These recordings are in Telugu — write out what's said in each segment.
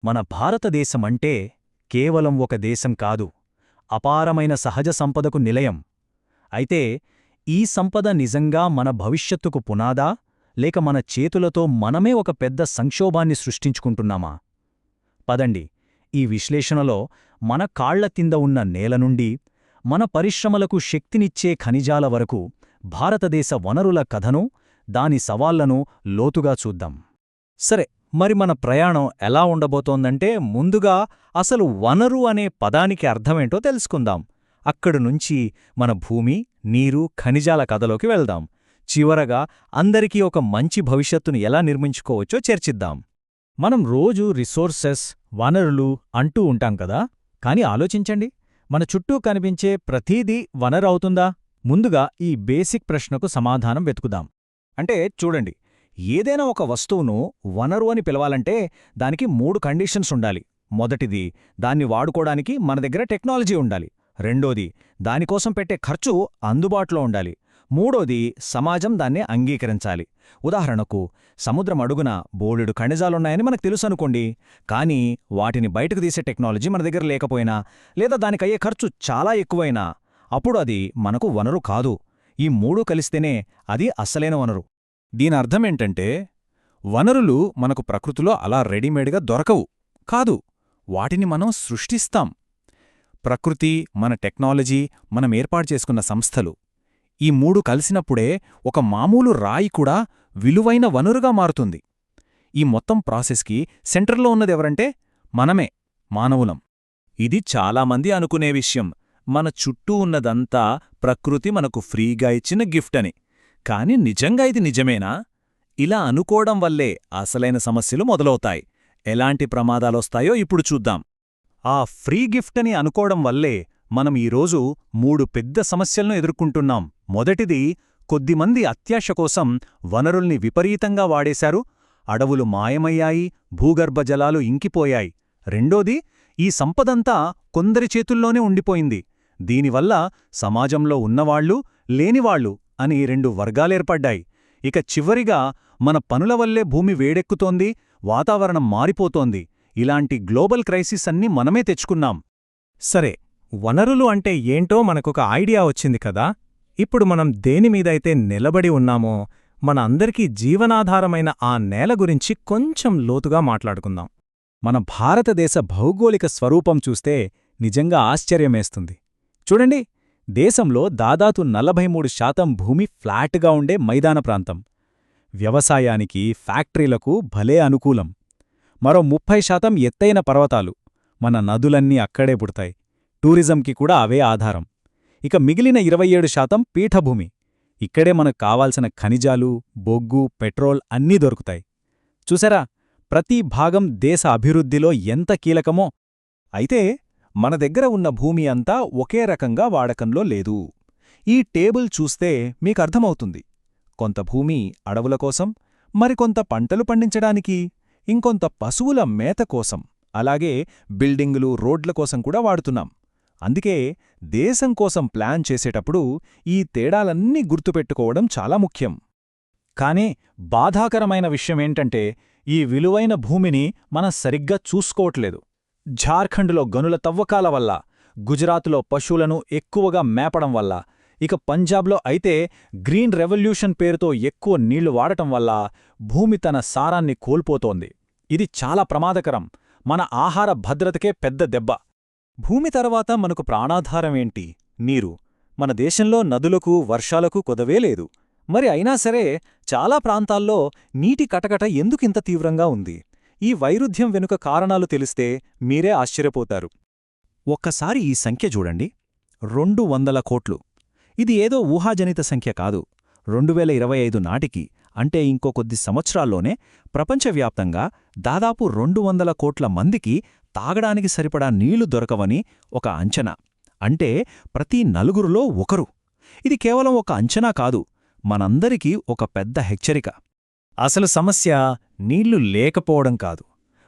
మన భారతదేశమంటే కేవలం ఒక దేశం కాదు, అపారమైన సహజ సంపదకు నిలయం. అయితే ఈ సంపద నిజంగా మన భవిష్యత్తుకు పునాదా, లేక మన చేతులతో మనమే ఒక పెద్ద సంక్షోభాన్ని సృష్టించుకుంటున్నామా? పదండి, ఈ విశ్లేషణలో మన కాళ్ల కింద ఉన్న నేల నుండి, మన పరిశ్రమలకు శక్తినిచ్చే ఖనిజాల వరకు భారతదేశ వనరుల కథను, దాని సవాళ్లను లోతుగా చూద్దాం. సరే, మరి మన ప్రయాణం ఎలా ఉండబోతోందంటే, ముందుగా అసలు వనరు అనే పదానికి అర్థమేంటో తెలుసుకుందాం. అక్కడినుంచి మన భూమి, నీరు, ఖనిజాల కథలోకి వెళ్దాం. చివరగా అందరికీ ఒక మంచి భవిష్యత్తును ఎలా నిర్మించుకోవచ్చో చర్చిద్దాం. మనం రోజూ రిసోర్సెస్, వనరులు అంటూ ఉంటాం కదా, కాని ఆలోచించండి, మన చుట్టూ కనిపించే ప్రతీదీ వనరు అవుతుందా? ముందుగా ఈ బేసిక్ ప్రశ్నకు సమాధానం వెతుకుదాం. అంటే చూడండి, ఏదైనా ఒక వస్తువును వనరు అని పిలవాలంటే దానికి 3 కండిషన్స్ ఉండాలి. మొదటిది, దాన్ని వాడుకోవడానికి మన దగ్గర టెక్నాలజీ ఉండాలి. రెండోది, దానికోసం పెట్టే ఖర్చు అందుబాటులో ఉండాలి. మూడోది, సమాజం దాన్ని అంగీకరించాలి. ఉదాహరణకు, సముద్రం అడుగున బోలెడు ఖనిజాలున్నాయని మనకు తెలుసనుకోండి, కానీ వాటిని బయటకు తీసే టెక్నాలజీ మన దగ్గర లేకపోయినా, లేదా దానికయ్యే ఖర్చు చాలా ఎక్కువైనా, అప్పుడు అది మనకు వనరు కాదు. ఈ 3 కలిస్తేనే అది అసలైన వనరు. దీనర్థమేంటంటే, వనరులు మనకు ప్రకృతిలో అలా రెడీమేడ్గా దొరకవు కాదు, వాటిని మనం సృష్టిస్తాం. ప్రకృతి, మన టెక్నాలజీ, మనం ఏర్పాటు చేసుకున్న సంస్థలు, ఈ 3 కలిసినప్పుడే ఒక మామూలు రాయి కూడా విలువైన వనరుగా మారుతుంది. ఈ మొత్తం ప్రాసెస్కి సెంటర్లో ఉన్నదెవరంటే మనమే, మానవులం. ఇది చాలామంది అనుకునే విషయం, మన చుట్టూ ఉన్నదంతా ప్రకృతి మనకు ఫ్రీగా ఇచ్చిన గిఫ్ట్ అని. కాని నిజంగా ఇది నిజమేనా? ఇలా అనుకోవడం వల్లే అసలైన సమస్యలు మొదలవుతాయి. ఎలాంటి ప్రమాదాలొస్తాయో ఇప్పుడు చూద్దాం. ఆ ఫ్రీ గిఫ్ట్ అని అనుకోవడం వల్లే మనం ఈరోజు 3 పెద్ద సమస్యలను ఎదుర్కొంటున్నాం. మొదటిది, కొద్దిమంది అత్యాశ కోసం వనరుల్ని విపరీతంగా వాడేశారు, అడవులు మాయమయ్యాయి, భూగర్భ జలాలు ఇంకిపోయాయి. రెండోది, ఈ సంపదంతా కొందరి చేతుల్లోనే ఉండిపోయింది. దీనివల్ల సమాజంలో ఉన్నవాళ్లు, లేనివాళ్లు అని 2 వర్గాలేర్పడ్డాయి. ఇక చివరిగా, మన పనుల వల్లే భూమి వేడెక్కుతోంది, వాతావరణం మారిపోతోంది. ఇలాంటి గ్లోబల్ క్రైసిస్ అన్ని మనమే తెచ్చుకున్నాం. సరే, వనరులు అంటే ఏంటో మనకొక ఐడియా వచ్చింది కదా. ఇప్పుడు మనం దేనిమీదైతే నిలబడి ఉన్నామో, మన అందరికీ జీవనాధారమైన ఆ నేల గురించి కొంచెం లోతుగా మాట్లాడుకుందాం. మన భారతదేశ భౌగోళిక స్వరూపం చూస్తే నిజంగా ఆశ్చర్యమేస్తుంది. చూడండి, దేశంలో దాదాపు 43% భూమి ఫ్లాట్గా ఉండే మైదాన ప్రాంతం. వ్యవసాయానికి, ఫ్యాక్టరీలకు భలే అనుకూలం. మరో 30% ఎత్తైన పర్వతాలు. మన నదులన్నీ అక్కడే పుడతాయి. టూరిజంకి కూడా అవే ఆధారం. ఇక మిగిలిన 27% పీఠభూమి. ఇక్కడే మనకు కావాల్సిన ఖనిజాలు, బొగ్గు, పెట్రోల్ అన్నీ దొరుకుతాయి. చూసారా, ప్రతి భాగం దేశ అభివృద్ధిలో ఎంత కీలకమో. అయితే మన దగ్గర ఉన్న భూమి అంతా ఒకే రకంగా వాడకంలో లేదు. ఈ టేబుల్ చూస్తే మీకర్థమవుతుంది. కొంత భూమి అడవుల కోసం, మరికొంత పంటలు పండించడానికి, ఇంకొంత పశువుల మేత కోసం, అలాగే బిల్డింగులు, రోడ్ల కోసం కూడా వాడుతున్నాం. అందుకే దేశం కోసం ప్లాన్ చేసేటప్పుడు ఈ తేడాలన్నీ గుర్తుపెట్టుకోవడం చాలా ముఖ్యం. కానీ బాధాకరమైన విషయమేంటంటే, ఈ విలువైన భూమిని మనం సరిగ్గా చూసుకోవట్లేదు. ఝార్ఖండ్లో గనుల తవ్వకాల వల్ల, గుజరాత్లో పశువులను ఎక్కువగా మేపడం వల్ల, ఇక పంజాబ్లో అయితే గ్రీన్ రెవల్యూషన్ పేరుతో ఎక్కువ నీళ్లు వాడటం వల్ల భూమి తన సారాన్ని కోల్పోతోంది. ఇది చాలా ప్రమాదకరం. మన ఆహార భద్రతకే పెద్ద దెబ్బ. భూమి తర్వాత మనకు ప్రాణాధారమేంటి? నీరు. మన దేశంలో నదులకు, వర్షాలకు కొదవే లేదు. మరి అయినా సరే చాలా ప్రాంతాల్లో నీటి కటకట ఎందుకింత తీవ్రంగా ఉంది? ఈ వైరుధ్యం వెనుక కారణాలు తెలిస్తే మీరే ఆశ్చర్యపోతారు. ఒక్కసారి ఈ సంఖ్య చూడండి, 200 కోట్లు. ఇది ఏదో ఊహాజనిత సంఖ్య కాదు. 2025 నాటికి, అంటే ఇంకో కొద్ది సంవత్సరాల్లోనే ప్రపంచవ్యాప్తంగా దాదాపు 200 కోట్ల మందికి తాగడానికి సరిపడా నీళ్లు దొరకవని ఒక అంచనా. అంటే ప్రతి 4గురిలో 1. ఇది కేవలం ఒక అంచనా కాదు, మనందరికీ ఒక పెద్ద హెచ్చరిక. అసలు సమస్య నీళ్లు లేకపోవడం కాదు,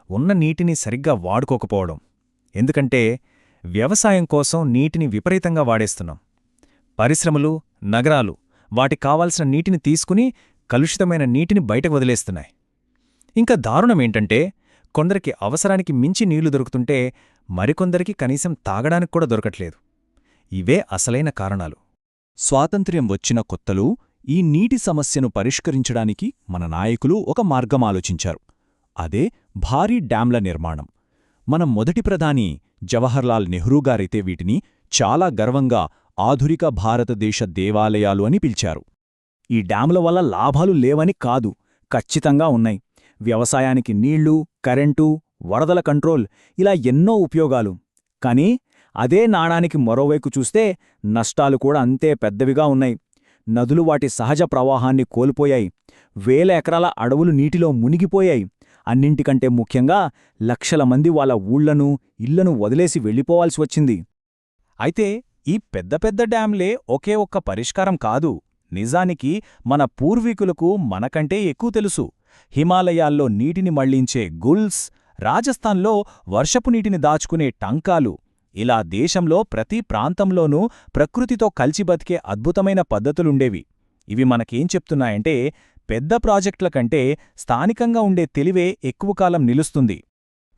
ఉన్న నీటిని సరిగ్గా వాడుకోకపోవడం. ఎందుకంటే వ్యవసాయం కోసం నీటిని విపరీతంగా వాడేస్తున్నాం. పరిశ్రమలు, నగరాలు వాటికి కావాల్సిన నీటిని తీసుకుని కలుషితమైన నీటిని బయటకు వదిలేస్తున్నాయి. ఇంకా దారుణమేంటంటే, కొందరికి అవసరానికి మించి నీళ్లు దొరుకుతుంటే మరికొందరికి కనీసం తాగడానికి కూడా దొరకట్లేదు. ఇవే అసలైన కారణాలు. స్వాతంత్ర్యం వచ్చిన కొత్తలో ఈ నీటి సమస్యను పరిష్కరించడానికి మన నాయకులు ఒక మార్గం ఆలోచించారు. అదే భారీ డ్యాంల నిర్మాణం. మన మొదటి ప్రధాని జవహర్లాల్ నెహ్రూ గారైతే వీటిని చాలా గర్వంగా ఆధునిక భారతదేశ దేవాలయాలు అని పిలిచారు. ఈ డ్యాముల వల్ల లాభాలు లేవని కాదు, ఖచ్చితంగా ఉన్నాయి. వ్యవసాయానికి నీళ్లు, కరెంటు, వరదల కంట్రోల్, ఇలా ఎన్నో ఉపయోగాలు. కానీ అదే నాణానికి మరోవైపు చూస్తే నష్టాలు కూడా అంతే పెద్దవిగా ఉన్నాయి. నదులు వాటి సహజ ప్రవాహాన్ని కోల్పోయాయి. వేల ఎకరాల అడవులు నీటిలో మునిగిపోయాయి. అన్నింటికంటే ముఖ్యంగా లక్షల మంది వాళ్ళ ఊళ్లను, ఇళ్లను వదిలేసి వెళ్ళిపోవాల్సి వచ్చింది. అయితే ఈ పెద్ద పెద్ద డ్యాంలే ఒకే ఒక్క పరిష్కారం కాదు. నిజానికి మన పూర్వీకులకు మనకంటే ఎక్కువ తెలుసు. హిమాలయాల్లో నీటిని మళ్లించే గుల్స్, రాజస్థాన్లో వర్షపు నీటిని దాచుకునే టంకాలు, ఇలా దేశంలో ప్రతి ప్రాంతంలోనూ ప్రకృతితో కలిసి బతికే అద్భుతమైన పద్ధతులుండేవి. ఇవి మనకేం చెప్తున్నాయంటే, పెద్ద ప్రాజెక్టుల కంటే స్థానికంగా ఉండే తెలివే ఎక్కువ కాలం నిలుస్తుంది.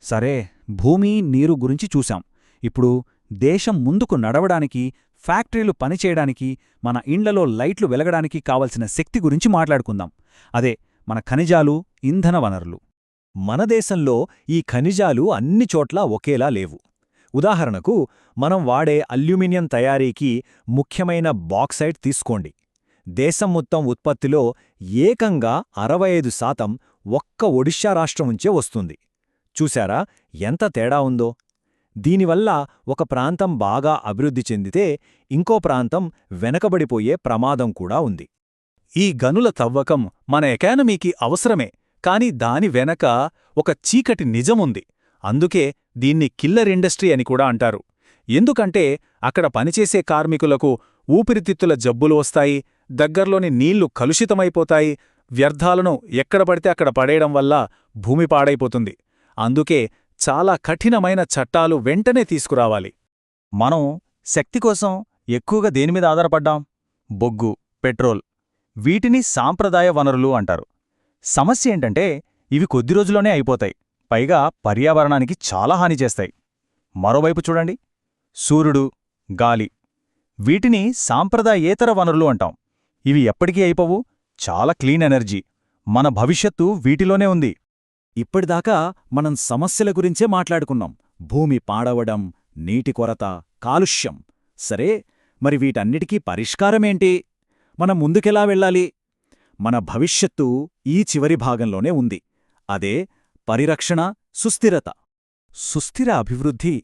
సరే, భూమి, నీరు గురించి చూశాం. ఇప్పుడు దేశం ముందుకు నడవడానికి, ఫ్యాక్టరీలు పనిచేయడానికి, మన ఇండ్లలో లైట్లు వెలగడానికి కావలసిన శక్తి గురించి మాట్లాడుకుందాం. అదే మన ఖనిజాలు, ఇంధన వనరులు. మన దేశంలో ఈ ఖనిజాలు అన్ని చోట్లా ఒకేలా లేవు. ఉదాహరణకు, మనం వాడే అల్యూమినియం తయారీకి ముఖ్యమైన బాక్సైట్ తీసుకోండి. దేశం మొత్తం ఉత్పత్తిలో ఏకంగా 65% ఒక్క ఒడిషా రాష్ట్రం నుంచే వస్తుంది. చూశారా ఎంత తేడా ఉందో? దీనివల్ల ఒక ప్రాంతం బాగా అభివృద్ధి చెందితే ఇంకో ప్రాంతం వెనకబడిపోయే ప్రమాదం కూడా ఉంది. ఈ గనుల తవ్వకం మన ఎకానమీకి అవసరమే, కాని దాని వెనక ఒక చీకటి నిజముంది. అందుకే దీన్ని కిల్లర్ ఇండస్ట్రీ అని కూడా అంటారు. ఎందుకంటే అక్కడ పనిచేసే కార్మికులకు ఊపిరితిత్తుల జబ్బులు వస్తాయి, దగ్గర్లోని నీళ్లు కలుషితమైపోతాయి, వ్యర్థాలను ఎక్కడ పడితే అక్కడ పడేయడం వల్ల భూమి పాడైపోతుంది. అందుకే చాలా కఠినమైన చట్టాలు వెంటనే తీసుకురావాలి. మనం శక్తి కోసం ఎక్కువగా దేనిమీద ఆధారపడ్డాం? బొగ్గు, పెట్రోల్. వీటిని సాంప్రదాయ వనరులు అంటారు. సమస్య ఏంటంటే ఇవి కొద్ది రోజుల్లోనే అయిపోతాయి, పైగా పర్యావరణానికి చాలా హాని చేస్తాయి. మరోవైపు చూడండి, సూర్యుడు, గాలి. వీటిని సాంప్రదాయేతర వనరులు అంటాం. ఇవి ఎప్పటికీ అయిపోవు, చాలా క్లీన్ ఎనర్జీ. మన భవిష్యత్తు వీటిలోనే ఉంది. ఇప్పటిదాకా మనం సమస్యల గురించే మాట్లాడుకున్నాం. భూమి పాడవడం, నీటి కొరత, కాలుష్యం. సరే, మరి వీటన్నిటికీ పరిష్కారమేంటి? మనం ముందుకెలా వెళ్ళాలి? మన భవిష్యత్తు ఈ చివరి భాగంలోనే ఉంది. అదే పరిరక్షణ, సుస్థిరత. సుస్థిర అభివృద్ధి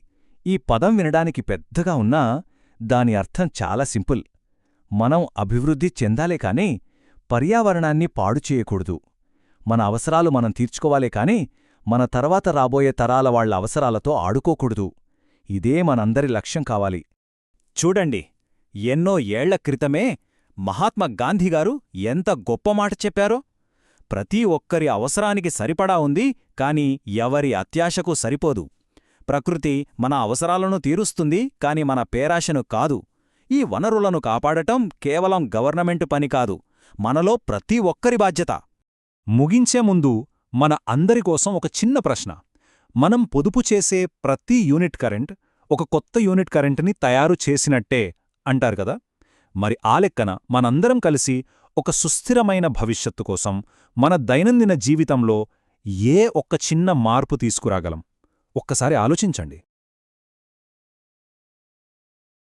ఈ పదం వినడానికి పెద్దగా ఉన్నా దాని అర్థం చాలా సింపుల్. మనం అభివృద్ధి చెందాలే కాని పర్యావరణాన్ని పాడు చేయకూడదు. మన అవసరాలు మనం తీర్చుకోవాలే కాని మన తర్వాత రాబోయే తరాల వాళ్ల అవసరాలతో ఆడుకోకూడదు. ఇదే మనందరి లక్ష్యం కావాలి. చూడండి, ఎన్నో ఏళ్ల క్రితమే మహాత్మా గాంధీగారు ఎంత గొప్ప మాట చెప్పారో. ప్రతి ఒక్కరి అవసరానికి సరిపడా ఉంది, కాని ఎవరి అత్యాశకు సరిపోదు. ప్రకృతి మన అవసరాలను తీరుస్తుంది, కాని మన పేరాశను కాదు. ఈ వనరులను కాపాడటం కేవలం గవర్నమెంటు పని కాదు, మనలో ప్రతి ఒక్కరి బాధ్యత. ముగించే ముందు మన అందరికోసం ఒక చిన్న ప్రశ్న. మనం పొదుపు చేసే ప్రతి యూనిట్ కరెంట్ ఒక కొత్త యూనిట్ కరెంటుని తయారు చేసినట్టే అంటారు కదా. మరి ఆ లెక్కన మనందరం కలిసి ఒక సుస్థిరమైన భవిష్యత్తు కోసం మన దైనందిన జీవితంలో ఏ ఒక్క చిన్న మార్పు తీసుకురాగలం? ఒక్కసారి ఆలోచించండి.